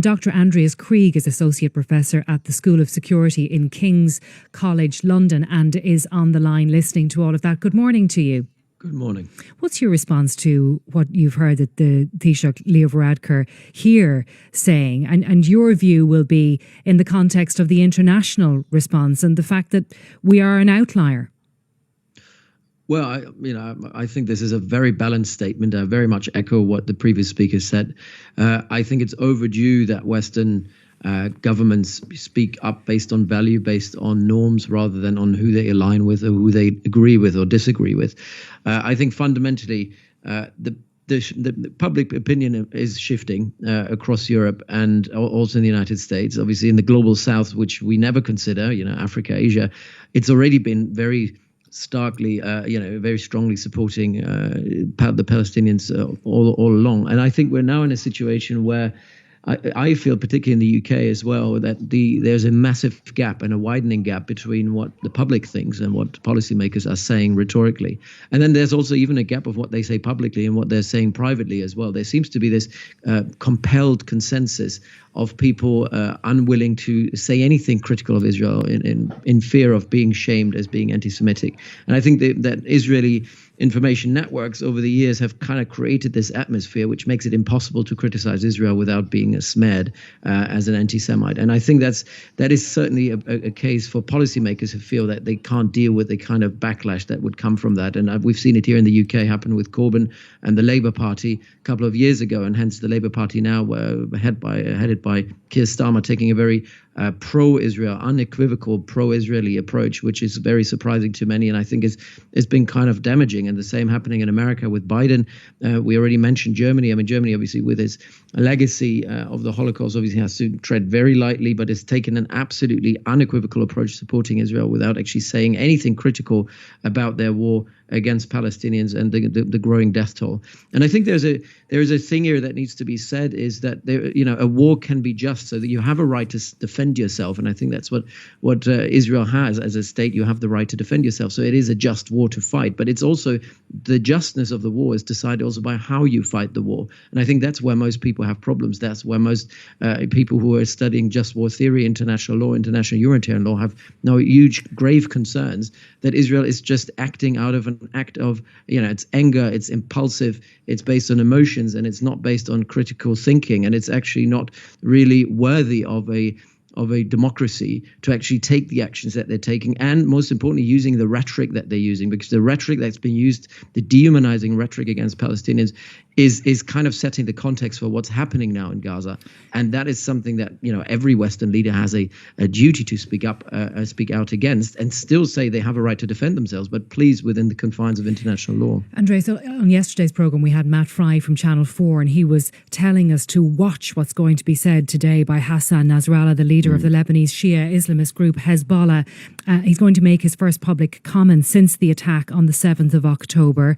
Dr. Andreas Krieg is Associate Professor at the School of Security in King's College London and is on the line listening to all of that. Good morning to you. Good morning. What's your response to what you've heard that the Taoiseach Leo Varadkar here saying, and your view will be in the context of the international response and the fact that we are an outlier? Well, I think this is a very balanced statement. I very much echo what the previous speaker said. I think it's overdue that Western governments speak up based on value, based on norms, rather than on who they align with or who they agree with or disagree with. I think fundamentally the public opinion is shifting across Europe and also in the United States. Obviously, in the global South, which we never consider, Africa, Asia, it's already been very starkly, very strongly supporting the Palestinians all along. And I think we're now in a situation where I feel, particularly in the UK as well, that there's a massive gap and a widening gap between what the public thinks and what policymakers are saying rhetorically. And then there's also even a gap of what they say publicly and what they're saying privately as well. There seems to be this compelled consensus of people unwilling to say anything critical of Israel in fear of being shamed as being anti-Semitic. And I think that Israeli information networks over the years have kind of created this atmosphere which makes it impossible to criticize Israel without being smeared as an anti-Semite. And I think that is certainly a case for policymakers who feel that they can't deal with the kind of backlash that would come from that. And we've seen it here in the UK happen with Corbyn and the Labour Party a couple of years ago, and hence the Labour Party now headed by Keir Starmer taking a very pro-Israel, unequivocal pro-Israeli approach, which is very surprising to many, and I think it's been kind of damaging. And the same happening in America with Biden. We already mentioned Germany. I mean, Germany, obviously, with its legacy of the Holocaust, obviously has to tread very lightly, but has taken an absolutely unequivocal approach supporting Israel without actually saying anything critical about their war against Palestinians and the growing death toll. And I think there is a thing here that needs to be said, is that a war can be just, so that you have a right to defend yourself. And I think that's what Israel has as a state. You have the right to defend yourself. So it is a just war to fight, but it's also the justness of the war is decided also by how you fight the war. And I think that's where most people have problems. That's where most people who are studying just war theory, international law, international humanitarian law have now huge, grave concerns that Israel is just acting out of an act of, it's anger, it's impulsive, it's based on emotions, and it's not based on critical thinking. And it's actually not really worthy of a democracy to actually take the actions that they're taking, and most importantly, using the rhetoric that they're using, because the rhetoric that's been used, the dehumanizing rhetoric against Palestinians, is kind of setting the context for what's happening now in Gaza. And that is something that, every Western leader has a duty to speak out against, and still say they have a right to defend themselves, but please within the confines of international law. Andreas, so on yesterday's programme, we had Matt Fry from Channel 4, and he was telling us to watch what's going to be said today by Hassan Nasrallah, the leader of the Lebanese Shia Islamist group Hezbollah. He's going to make his first public comment since the attack on the 7th of October.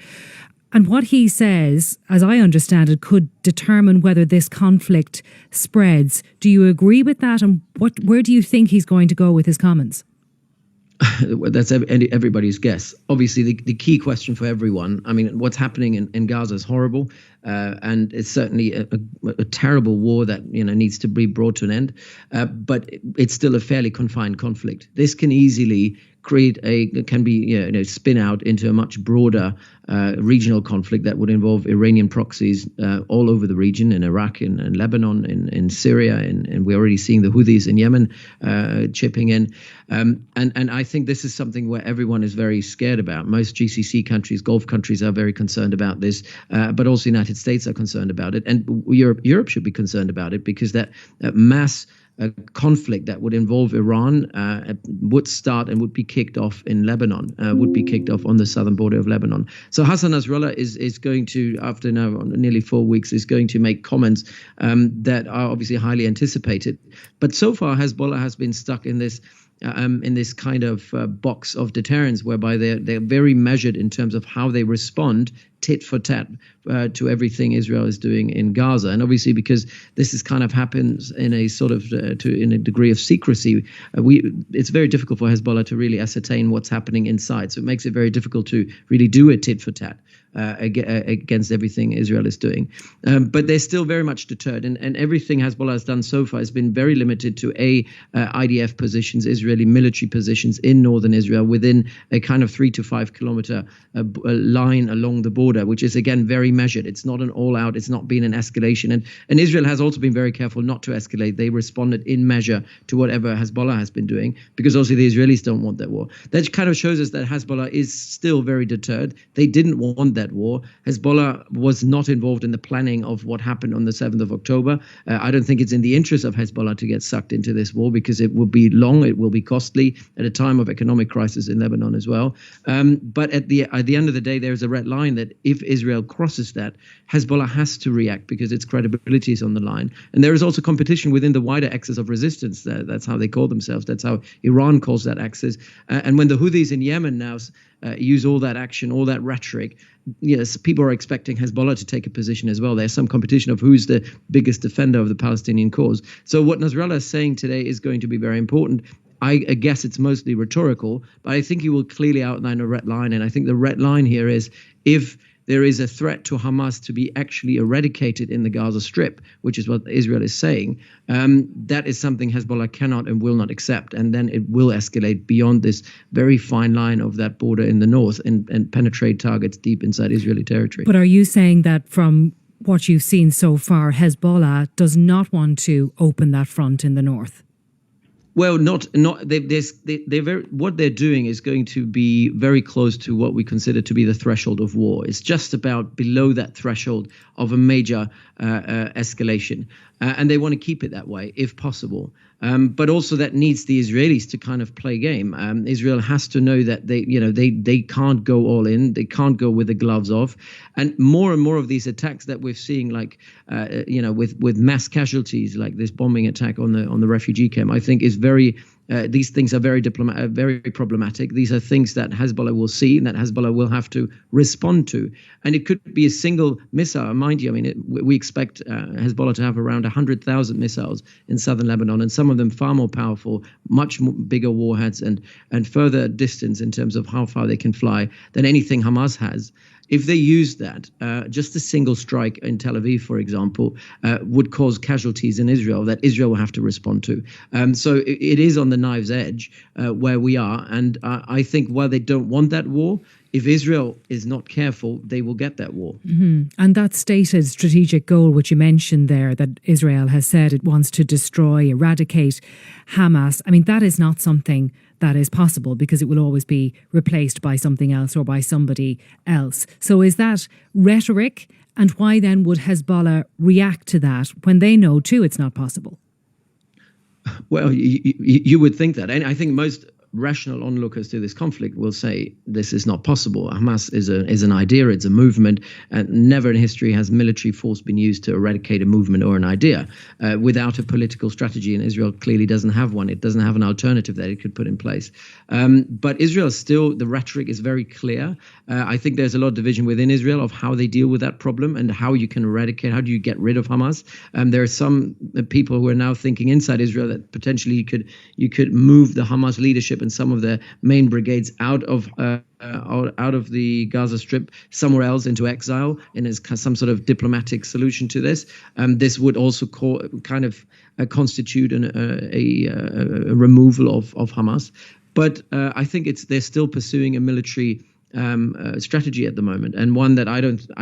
And what he says, as I understand it, could determine whether this conflict spreads. Do you agree with that? And where do you think he's going to go with his comments? That's everybody's guess. Obviously, the key question for everyone, I mean, what's happening in Gaza is horrible. And it's certainly a terrible war that needs to be brought to an end. But it's still a fairly confined conflict. This can easily spin out into a much broader regional conflict that would involve Iranian proxies all over the region, in Iraq, in Lebanon, in Syria, and we're already seeing the Houthis in Yemen chipping in. And I think this is something where everyone is very scared about. Most GCC countries, Gulf countries, are very concerned about this, but also the United States are concerned about it, and Europe should be concerned about it, because that mass conflict that would involve Iran would start and would be kicked off in Lebanon, would be kicked off on the southern border of Lebanon. So Hassan Nasrallah is going to, after now nearly 4 weeks, is going to make comments that are obviously highly anticipated. But so far, Hezbollah has been stuck in this kind of box of deterrence, whereby they're very measured in terms of how they respond tit for tat to everything Israel is doing in Gaza. And obviously, because this is kind of happens in a sort of in a degree of secrecy, it's very difficult for Hezbollah to really ascertain what's happening inside. So it makes it very difficult to really do a tit for tat. against everything Israel is doing. But they're still very much deterred. And everything Hezbollah has done so far has been very limited to IDF positions, Israeli military positions in northern Israel within a kind of 3 to 5 kilometer line along the border, which is, again, very measured. It's not an all-out. It's not been an escalation. And Israel has also been very careful not to escalate. They responded in measure to whatever Hezbollah has been doing, because also the Israelis don't want that war. That kind of shows us that Hezbollah is still very deterred. They didn't want that war. Hezbollah was not involved in the planning of what happened on the 7th of October. I don't think it's in the interest of Hezbollah to get sucked into this war, because it will be long, it will be costly at a time of economic crisis in Lebanon as well. But at the end of the day, there's a red line that if Israel crosses that, Hezbollah has to react because its credibility is on the line. And there is also competition within the wider axis of resistance. That's how they call themselves. That's how Iran calls that axis. And when the Houthis in Yemen now use all that action, all that rhetoric, yes, people are expecting Hezbollah to take a position as well. There's some competition of who's the biggest defender of the Palestinian cause. So what Nasrallah is saying today is going to be very important. I guess it's mostly rhetorical, but I think he will clearly outline a red line. And I think the red line here is if there is a threat to Hamas to be actually eradicated in the Gaza Strip, which is what Israel is saying, that is something Hezbollah cannot and will not accept. And then it will escalate beyond this very fine line of that border in the north and penetrate targets deep inside Israeli territory. But are you saying that from what you've seen so far, Hezbollah does not want to open that front in the north? Well, what they're doing is going to be very close to what we consider to be the threshold of war. It's just about below that threshold of a major escalation. And they want to keep it that way, if possible. But also that needs the Israelis to kind of play game. Israel has to know that they can't go all in. They can't go with the gloves off. And more of these attacks that we're seeing, like with mass casualties, like this bombing attack on the refugee camp, I think is very. These things are very problematic. These are things that Hezbollah will see and that Hezbollah will have to respond to. And it could be a single missile. Mind you, I mean, we expect Hezbollah to have around 100,000 missiles in southern Lebanon, and some of them far more powerful, much bigger warheads and further distance in terms of how far they can fly than anything Hamas has. If they use that, just a single strike in Tel Aviv, for example, would cause casualties in Israel that Israel will have to respond to. So it is on the knife's edge where we are. And I think while they don't want that war, if Israel is not careful, they will get that war. Mm-hmm. And that stated strategic goal, which you mentioned there, that Israel has said it wants to destroy, eradicate Hamas, I mean, that is not something that is possible because it will always be replaced by something else or by somebody else. So is that rhetoric? And why then would Hezbollah react to that when they know too it's not possible? Well, you would think that. And I think most rational onlookers to this conflict will say this is not possible. Hamas is an idea, it's a movement, and never in history has military force been used to eradicate a movement or an idea without a political strategy, and Israel clearly doesn't have one. It doesn't have an alternative that it could put in place. But Israel still, the rhetoric is very clear. I think there's a lot of division within Israel of how they deal with that problem and how you can eradicate, how do you get rid of Hamas. There are some people who are now thinking inside Israel that potentially you could move the Hamas leadership and some of the main brigades out of the Gaza Strip somewhere else into exile, and as some sort of diplomatic solution to this. This would also constitute a removal of Hamas. But I think they're still pursuing a military strategy at the moment, and one that I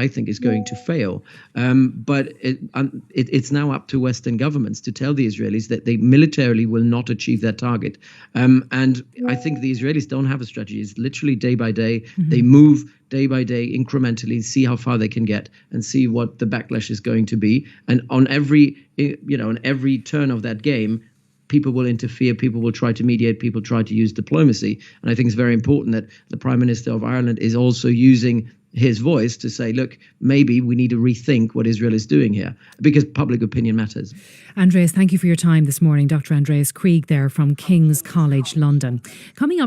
think is going to fail. But it's now up to Western governments to tell the Israelis that they militarily will not achieve that target. And I think the Israelis don't have a strategy. It's literally day by day. Mm-hmm. They move day by day incrementally, see how far they can get and see what the backlash is going to be. And on every turn of that game, people will interfere, people will try to mediate, people try to use diplomacy. And I think it's very important that the Prime Minister of Ireland is also using his voice to say, look, maybe we need to rethink what Israel is doing here, because public opinion matters. Andreas, thank you for your time this morning. Dr. Andreas Krieg there from King's College London. Coming up